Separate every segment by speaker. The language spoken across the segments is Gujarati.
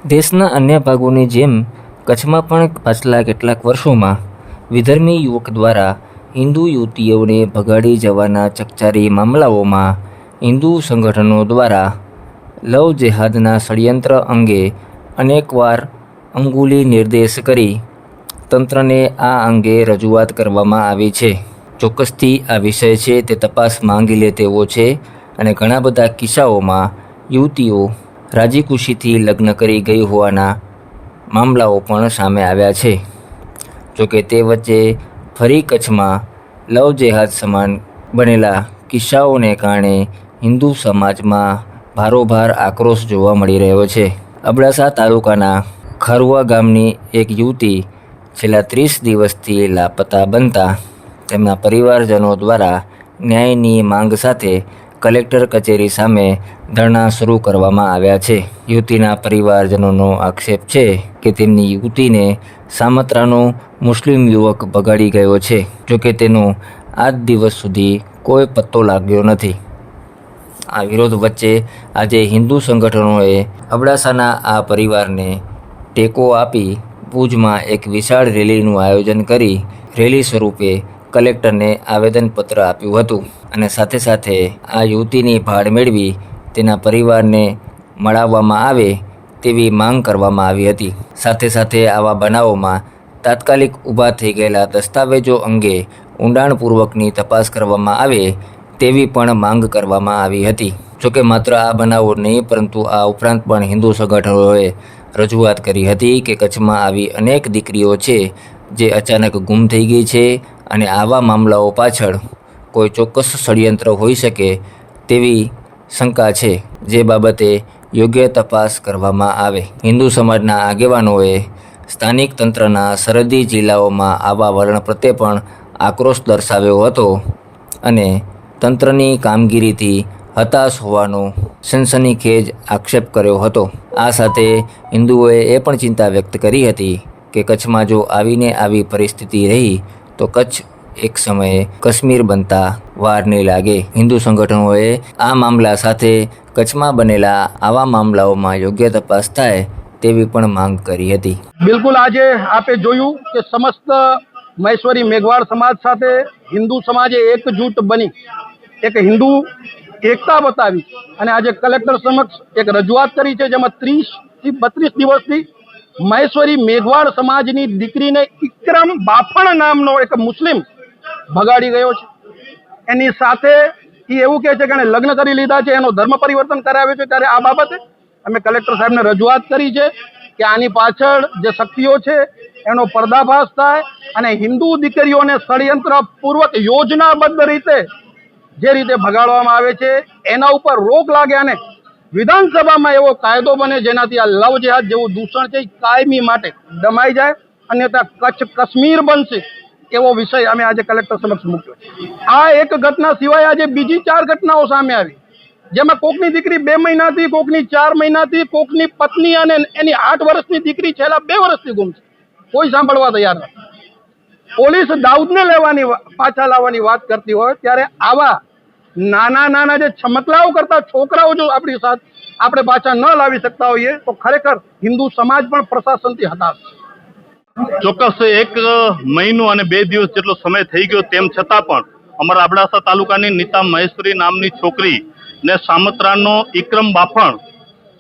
Speaker 1: દેશના અન્ય ભાગોની જેમ કચ્છમાં પણ પાછલા કેટલાક વર્ષોમાં વિધર્મી યુવક દ્વારા હિન્દુ યુવતીઓને ભગાડી જવાના ચકચારી મામલાઓમાં હિન્દુ સંગઠનો દ્વારા લવ જેહાદના ષડયંત્ર અંગે અનેકવાર અંગુલી નિર્દેશ કરી તંત્રને આ અંગે રજૂઆત કરવામાં આવી છે. ચોક્કસથી આ વિષય છે તે તપાસ માંગી લે તેવો છે અને ઘણા બધા કિસ્સાઓમાં યુવતીઓ રાજી ખુશીથી લગ્ન કરી ગઈ હોવાના મામલાઓ પણ સામે આવ્યા છે. જોકે તે વચ્ચે ફરી કચ્છમાં લવ જેહાદ સમાન બનેલા કિસ્સાઓને કારણે હિન્દુ સમાજમાં ભારોભાર આક્રોશ જોવા મળી રહ્યો છે. અબડાસા તાલુકાના ખારુઆ ગામની એક યુવતી છેલ્લા 30 દિવસથી લાપતા બનતા તેમના પરિવારજનો દ્વારા ન્યાયની માંગ સાથે કલેક્ટર કચેરી સામે ધરણા શરૂ કરવામાં આવ્યા છે. યુવતીના પરિવારજનોનો આક્ષેપ છે કે તેમની યુવતીને સામત્રાનો મુસ્લિમ યુવક ભગાડી ગયો છે. જોકે તેનો આજ દિવસ સુધી કોઈ પત્તો લાગ્યો નથી. આ વિરોધ વચ્ચે આજે હિન્દુ સંગઠનોએ અબડાસાના આ પરિવારને ટેકો આપી ભુજમાં એક વિશાળ રેલીનું આયોજન કરી રેલી સ્વરૂપે કલેક્ટરને આવેદનપત્ર આપ્યું હતું અને સાથે સાથે આ યુવતીની ભાળ મેળવી તેના પરિવારને મળાવવામાં આવે તેવી માંગ કરવામાં આવી હતી. સાથે સાથે આવા બનાવોમાં તાત્કાલિક ઊભા થઈ ગયેલા દસ્તાવેજો અંગે ઊંડાણપૂર્વકની તપાસ કરવામાં આવે તેવી પણ માંગ કરવામાં આવી હતી. જોકે માત્ર આ બનાવો નહીં પરંતુ આ ઉપરાંત પણ હિન્દુ સંગઠનોએ રજૂઆત કરી હતી કે કચ્છમાં આવી અનેક દીકરીઓ છે જે અચાનક ગુમ થઈ ગઈ છે અને આવા મામલાઓ પાછળ કોઈ ચોક્કસ ષડયંત્ર હોઈ શકે તેવી શંકા છે, જે બાબતે યોગ્ય તપાસ કરવામાં આવે. હિન્દુ સમાજના આગેવાનોએ સ્થાનિક તંત્રના સરહદી જિલ્લાઓમાં આવા વલણ પ્રત્યે પણ આક્રોશ દર્શાવ્યો હતો અને તંત્રની કામગીરીથી હતાશ હોવાનો સનસનીખેજ આક્ષેપ કર્યો હતો. આ સાથે હિન્દુઓએ એ પણ ચિંતા વ્યક્ત કરી હતી કે કચ્છમાં જો આવીને આવી પરિસ્થિતિ રહી તો કચ્છ એક સમયે કાશ્મીર બનતા વાર નહીં લાગે. હિન્દુ સંગઠનોએ આ મામલા સાથે કચ્છમાં બનેલા આવા મામલાઓમાં યોગ્ય તપાસ થાય તેવી પણ માંગ કરી હતી.
Speaker 2: બિલકુલ, આજે આપે જોયું કે સમસ્ત મહેશ્વરી મેઘવાળ સમાજ સાથે હિન્દુ સમાજે એકજૂટ બની એક હિન્દુ એકતા બતાવી અને આજે કલેક્ટર સમક્ષ એક રજૂઆત કરી છે, જેમાં 30 થી 32 દિવસથી મહેશ્વરી મેઘવાળ સમાજની દીકરીને ઇક્રમ બાફણ નામનો એક મુસ્લિમ ભગાડી ગયો છે. એની સાથે એ એવું કહે છે કે એણે લગ્ન કરી લીધા છે, એનો ધર્મ પરિવર્તન કરાવ્યો છે. ત્યારે આ બાબતે અમે કલેક્ટર સાહેબને રજૂઆત કરી છે કે આની પાછળ જે શક્તિઓ છે એનો પર્દાફાશ થાય અને હિન્દુ દીકરીઓને ષડયંત્ર પૂર્વક યોજનાબદ્ધ રીતે જે રીતે ભગાડવામાં આવે છે એના ઉપર રોક લાગે અને વિધાનસભામાં એવો કાયદો બને જેનાથી આ લવ જેહાદ જેવું દૂષણ છે કાયમી માટે દમાઈ જાય અને ત્યાં કચ્છ કાશ્મીર બનશે એવો વિષય અમે આજે કલેક્ટર સમક્ષ મૂક્યો છે. આ એક ઘટના સિવાય આજે બીજી 4 ઘટનાઓ સામે આવી, જેમાં કોકની દીકરી 2 મહિનાથી, કોકની 4 મહિનાથી, કોકની પત્ની અને એની 8 વર્ષની દીકરી છેલ્લા 2 વર્ષથી ગુમ છે. કોઈ સાંભળવા તૈયાર નથી. પોલીસ દાઉદને પાછા લાવવાની વાત કરતી હોય ત્યારે આવા નાના જે છમકલાઓ કરતા છોકરાઓ જો આપણી સાથે આપણે પાછા ન લાવી શકતા હોઈએ તો ખરેખર હિન્દુ સમાજ પણ પ્રશાસનથી હતાશ છે.
Speaker 3: ચોક્કસ 1 મહિનો અને 2 દિવસ જેટલો સમય થઈ ગયો તેમ છતાં પણ અમારા અબડાસા તાલુકાની નીતા મહેશ્વરી નામની છોકરી ને સામત્રાનો ઇક્રમ બાફણ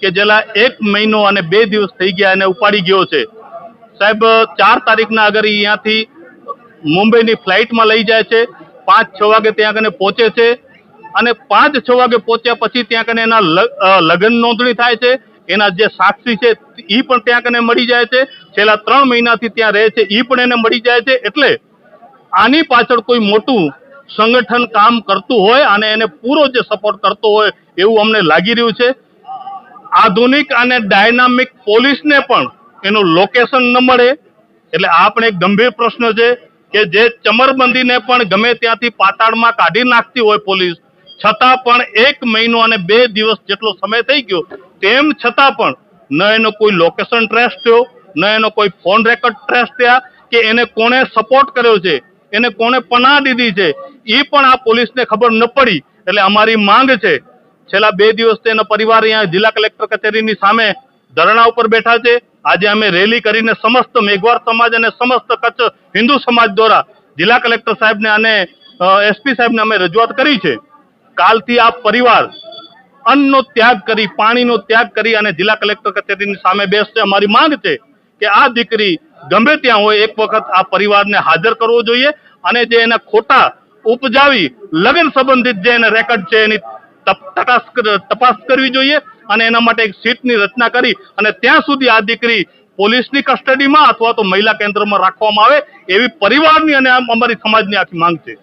Speaker 3: કે જેલા 1 મહિનો અને 2 દિવસ થઈ ગયા એને ઉપાડી ગયો છે. સાહેબ 4 તારીખના અગર અહીંયાથી મુંબઈની ફ્લાઇટમાં લઈ જાય છે, 5-6 વાગે ત્યાં કને પહોંચે છે અને 5-6 વાગે પહોંચ્યા પછી ત્યાં કને એના લગ્ન નોંધણી થાય છે. એના જે સાક્ષી છે એ પણ ત્યાં કને મળી જાય છે. છેલ્લા 3 મહિનાથી ત્યાં રહે છે એ પણ એને મળી જાય છે. એટલે આની પાછળ કોઈ મોટું સંગઠન કામ કરતું હોય અને એને પૂરો જે સપોર્ટ કરતો હોય એવું અમને લાગી રહ્યું છે. આધુનિક અને ડાયનામિક પોલીસને પણ એનું લોકેશન ન મળે એટલે આ પણ એક ગંભીર પ્રશ્ન છે કે જે ચમરબંધીને પણ ગમે ત્યાંથી પાતાળમાં કાઢી નાખતી હોય પોલીસ, છતાં પણ 1 મહિનો અને 2 દિવસ જેટલો સમય થઈ ગયો તેમ છતાં પણ ન એનો કોઈ લોકેશન ટ્રેસ થયો, ન એનો કોઈ ફોન રેકોર્ડ ટ્રેસ થયા કે એને કોણે સપોર્ટ કર્યો છે, એને કોણે પનાહ દીધી છે એ પણ આ પોલીસને ખબર ન પડી. એટલે અમારી માંગ છે, છેલ્લા 2 દિવસથી એનો પરિવાર અહીંયા જિલ્લા કલેક્ટર કચેરીની સામે ધરણા ઉપર બેઠા છે. આજે અમે રેલી કરીને સમસ્ત મેઘવાળ સમાજ અને સમસ્ત કચ્છ હિન્દુ સમાજ દ્વારા જિલ્લા કલેક્ટર સાહેબને અને એસપી સાહેબને અમે રજૂઆત કરી છે. કાલથી આ પરિવાર અન્નનો ત્યાગ કરી, પાણીનો ત્યાગ કરી અને જિલ્લા કલેક્ટર કચેરીની સામે બેસશે. અમારી માંગ છે કે આ દીકરી ગમે ત્યાં હોય એક વખત આ પરિવારને હાજર કરવો જોઈએ અને જે એના ખોટા ઉપજાવી લગ્ન સંબંધિત જે એના રેકોર્ડ છે એની તપાસ કરવી જોઈએ અને એના માટે એક સીટની રચના કરી અને ત્યાં સુધી આ દીકરી પોલીસની કસ્ટડીમાં અથવા તો મહિલા કેન્દ્રમાં રાખવામાં આવે એવી પરિવારની અને અમારી સમાજની આખી માંગ છે.